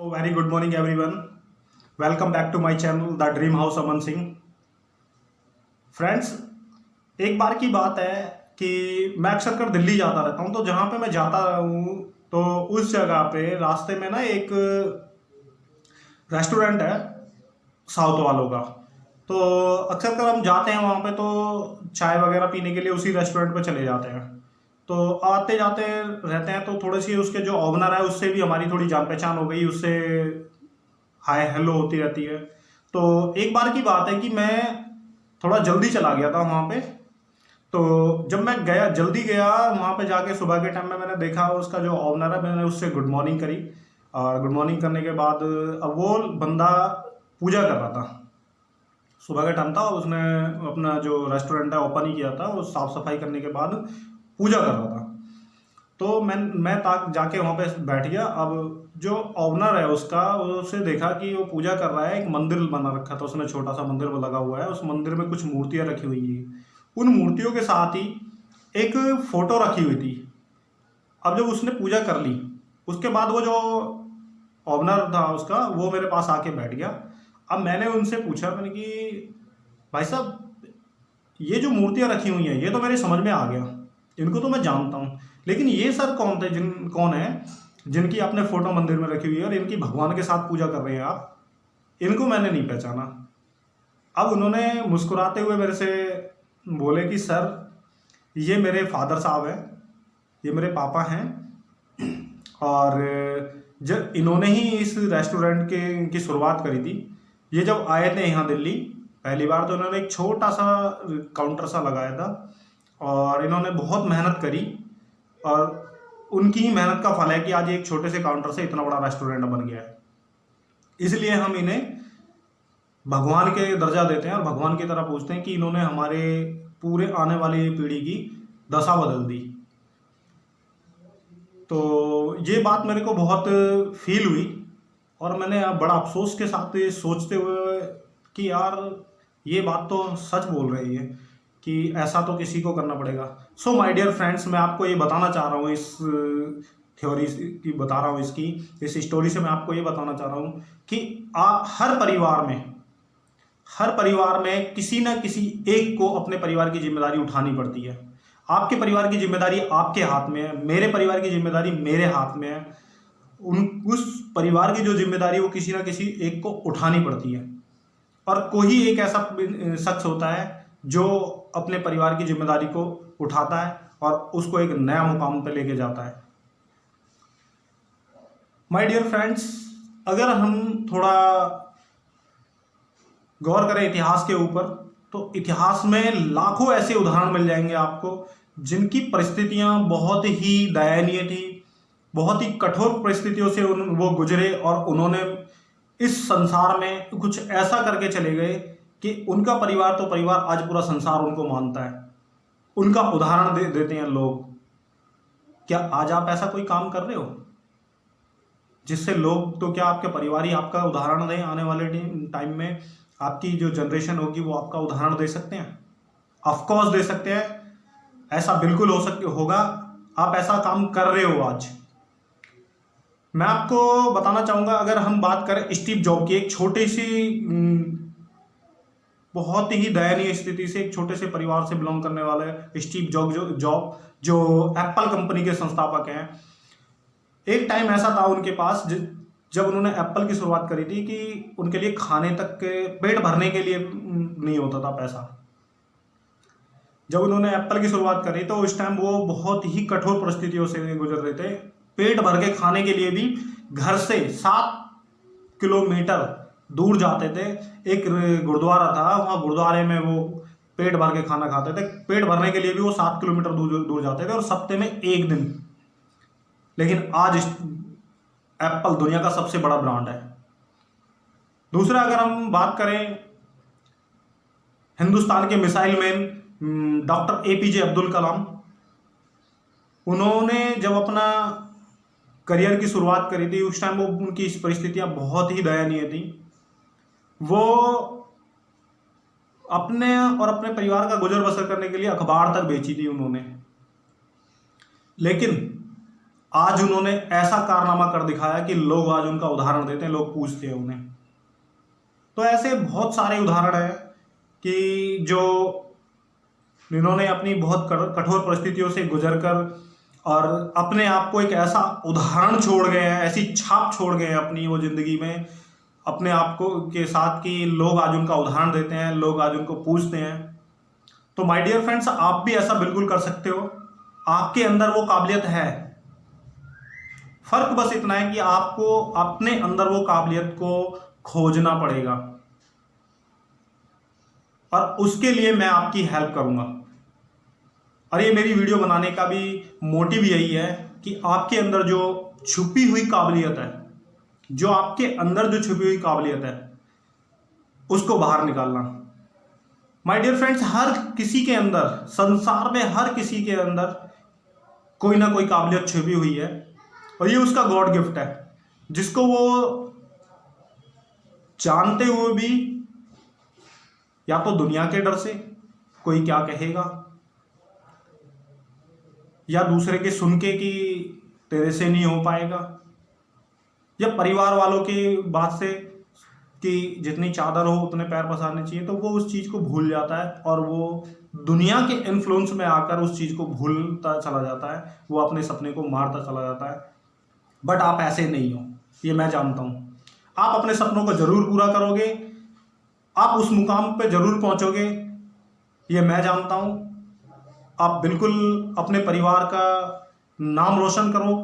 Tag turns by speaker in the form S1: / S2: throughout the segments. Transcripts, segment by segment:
S1: Very good morning everyone. Welcome back to my channel the dream house Aman Singh. Friends, एक बार की बात है कि मैं अक्सर कर दिल्ली जाता रहता हूँ। तो जहाँ पे मैं जाता हूँ तो उस जगह पे रास्ते में ना एक रेस्टोरेंट है साउथ वालों का। तो अक्सर कर हम जाते हैं वहाँ पे, तो चाय वगैरह पीने के लिए उसी रेस्टोरेंट पे चले जाते हैं। तो आते जाते रहते हैं, तो थोड़ी सी उसके जो ओनर है उससे भी हमारी थोड़ी जान पहचान हो गई, उससे हाय हेलो होती रहती है। तो एक बार की बात है कि मैं थोड़ा जल्दी चला गया था वहाँ पे। तो जब मैं गया, जल्दी गया वहाँ पे जाके, सुबह के टाइम में मैंने देखा उसका जो ओनर है, मैंने उससे गुड मॉर्निंग करी। और गुड मॉर्निंग करने के बाद अब वो बंदा पूजा कर रहा था। सुबह का टाइम था, उसने अपना जो रेस्टोरेंट है ओपन ही किया था। वो साफ सफाई करने के बाद पूजा कर रहा था। तो मैं ताक जाके वहाँ पे बैठ गया। अब जो ओनर है उसका, उससे देखा कि वो पूजा कर रहा है। एक मंदिर बना रखा था उसने, छोटा सा मंदिर वो लगा हुआ है। उस मंदिर में कुछ मूर्तियाँ रखी हुई है। उन मूर्तियों के साथ ही एक फोटो रखी हुई थी। अब जब उसने पूजा कर ली, उसके बाद वो जो ओनर था उसका, वो मेरे पास आके बैठ गया। अब मैंने उनसे पूछा, मैंने कि भाई साहब, ये जो मूर्तियाँ रखी हुई हैं ये तो मेरे समझ में आ गया, इनको तो मैं जानता हूँ, लेकिन ये सर कौन है जिनकी आपने फोटो मंदिर में रखी हुई है और इनकी भगवान के साथ पूजा कर रहे हैं आप, इनको मैंने नहीं पहचाना। अब उन्होंने मुस्कुराते हुए मेरे से बोले कि सर, ये मेरे फादर साहब हैं, ये मेरे पापा हैं। और जब इन्होंने ही इस रेस्टोरेंट के की शुरुआत करी थी। ये जब आए थे यहाँ दिल्ली पहली बार, तो इन्होंने एक छोटा सा काउंटर सा लगाया था और इन्होंने बहुत मेहनत करी। और उनकी ही मेहनत का फल है कि आज एक छोटे से काउंटर से इतना बड़ा रेस्टोरेंट बन गया है। इसलिए हम इन्हें भगवान के दर्जा देते हैं और भगवान की तरह पूछते हैं कि इन्होंने हमारे पूरे आने वाली पीढ़ी की दशा बदल दी। तो ये बात मेरे को बहुत फील हुई और मैंने बड़ा अफसोस के साथ ये सोचते हुए कि यार, ये बात तो सच बोल रही है कि ऐसा तो किसी को करना पड़ेगा। सो माय डियर फ्रेंड्स, मैं आपको ये बताना चाह रहा हूँ, इस थ्योरी की बता रहा हूँ, इस स्टोरी से मैं आपको ये बताना चाह रहा हूँ कि हर परिवार में किसी ना किसी एक को अपने परिवार की जिम्मेदारी उठानी पड़ती है। आपके परिवार की जिम्मेदारी आपके हाथ में है, मेरे परिवार की जिम्मेदारी मेरे हाथ में है। उस परिवार की जो जिम्मेदारी वो किसी ना किसी एक को उठानी पड़ती है। और कोई एक ऐसा शख्स होता है जो अपने परिवार की जिम्मेदारी को उठाता है और उसको एक नया मुकाम पर लेके जाता है। माय डियर फ्रेंड्स, अगर हम थोड़ा गौर करें इतिहास के ऊपर, तो इतिहास में लाखों ऐसे उदाहरण मिल जाएंगे आपको जिनकी परिस्थितियां बहुत ही दयनीय थी, बहुत ही कठोर परिस्थितियों से वो गुजरे और उन्होंने इस संसार में कुछ ऐसा करके चले गए कि उनका परिवार तो परिवार, आज पूरा संसार उनको मानता है, उनका उदाहरण देते हैं लोग। क्या आज आप ऐसा कोई काम कर रहे हो जिससे लोग, तो क्या आपके परिवार ही आपका उदाहरण दें? आने वाले टाइम में आपकी जो जनरेशन होगी वो आपका उदाहरण दे सकते हैं? ऑफकोर्स दे सकते हैं। ऐसा बिल्कुल होगा। आप ऐसा काम कर रहे हो आज। मैं आपको बताना चाहूंगा, अगर हम बात करें स्टीव जॉब की, एक छोटी सी बहुत ही दयनीय स्थिति से, एक छोटे से परिवार से बिलोंग करने वाले स्टीव जॉब जो एप्पल कंपनी के संस्थापक हैं। एक टाइम ऐसा था उनके पास जब उन्होंने एप्पल की शुरुआत करी थी कि उनके लिए खाने तक के, पेट भरने के लिए नहीं होता था पैसा। जब उन्होंने एप्पल की शुरुआत करी तो उस टाइम वो बहुत ही कठोर परिस्थितियों से गुजर रहे थे। पेट भर के खाने के लिए भी घर से 7 किलोमीटर दूर जाते थे। एक गुरुद्वारा था, वहाँ गुरुद्वारे में वो पेट भर के खाना खाते थे। पेट भरने के लिए भी वो 7 किलोमीटर दूर जाते थे और सप्ते में एक दिन। लेकिन आज एप्पल दुनिया का सबसे बड़ा ब्रांड है। दूसरा, अगर हम बात करें हिंदुस्तान के missile man doctor APJ Abdul Kalam, उन्होंने जब अपना करियर की शुरुआत करी थी उस टाइम वो, उनकी परिस्थितियां बहुत ही दयनीय थी। वो अपने और अपने परिवार का गुजर बसर करने के लिए अखबार तक बेची थी उन्होंने। लेकिन आज उन्होंने ऐसा कारनामा कर दिखाया कि लोग आज उनका उदाहरण देते हैं, लोग पूछते हैं उन्हें। तो ऐसे बहुत सारे उदाहरण हैं कि जो इन्होंने अपनी बहुत कठोर परिस्थितियों से गुजर कर और अपने आप को एक ऐसा उदाहरण छोड़ गए हैं, ऐसी छाप छोड़ गए हैं अपनी वो ज़िंदगी में अपने आप को के साथ कि लोग आज उनका उदाहरण देते हैं, लोग आज उनको पूछते हैं। तो माय डियर फ्रेंड्स, आप भी ऐसा बिल्कुल कर सकते हो। आपके अंदर वो काबिलियत है। फ़र्क बस इतना है कि आपको अपने अंदर वो काबिलियत को खोजना पड़ेगा और उसके लिए मैं आपकी हेल्प करूंगा। और ये मेरी वीडियो बनाने का भी मोटिव यही है कि आपके अंदर जो छुपी हुई काबिलियत है, जो आपके अंदर जो छुपी हुई काबिलियत है, उसको बाहर निकालना। माय डियर फ्रेंड्स, हर किसी के अंदर, संसार में हर किसी के अंदर कोई ना कोई काबिलियत छुपी हुई है और ये उसका गॉड गिफ्ट है, जिसको वो जानते हुए भी या तो दुनिया के डर से कोई क्या कहेगा, या दूसरे के सुन के कि तेरे से नहीं हो पाएगा, या परिवार वालों की बात से कि जितनी चादर हो उतने पैर पसारने चाहिए, तो वो उस चीज़ को भूल जाता है और वो दुनिया के इन्फ्लुएंस में आकर उस चीज़ को भूलता चला जाता है, वो अपने सपने को मारता चला जाता है। बट आप ऐसे नहीं हो, ये मैं जानता हूँ। आप अपने सपनों को ज़रूर पूरा करोगे, आप उस मुकाम पे ज़रूर पहुँचोगे, ये मैं जानता हूँ। आप बिल्कुल अपने परिवार का नाम रोशन करो,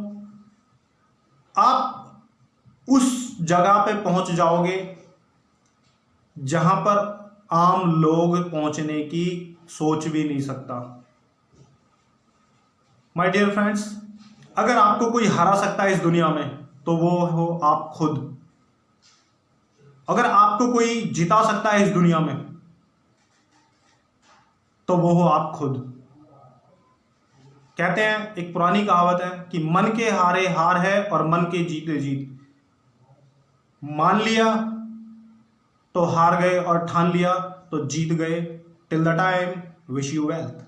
S1: आप उस जगह पे पहुँच जाओगे जहाँ पर आम लोग पहुँचने की सोच भी नहीं सकता। माय डियर फ्रेंड्स, अगर आपको कोई हरा सकता है इस दुनिया में तो वो हो आप खुद। अगर आपको कोई जिता सकता है इस दुनिया में तो वो हो आप खुद। कहते हैं, एक पुरानी कहावत है कि मन के हारे हार है और मन के जीते जीत। मान लिया तो हार गए और ठान लिया तो जीत गए। Till the time, wish you wealth.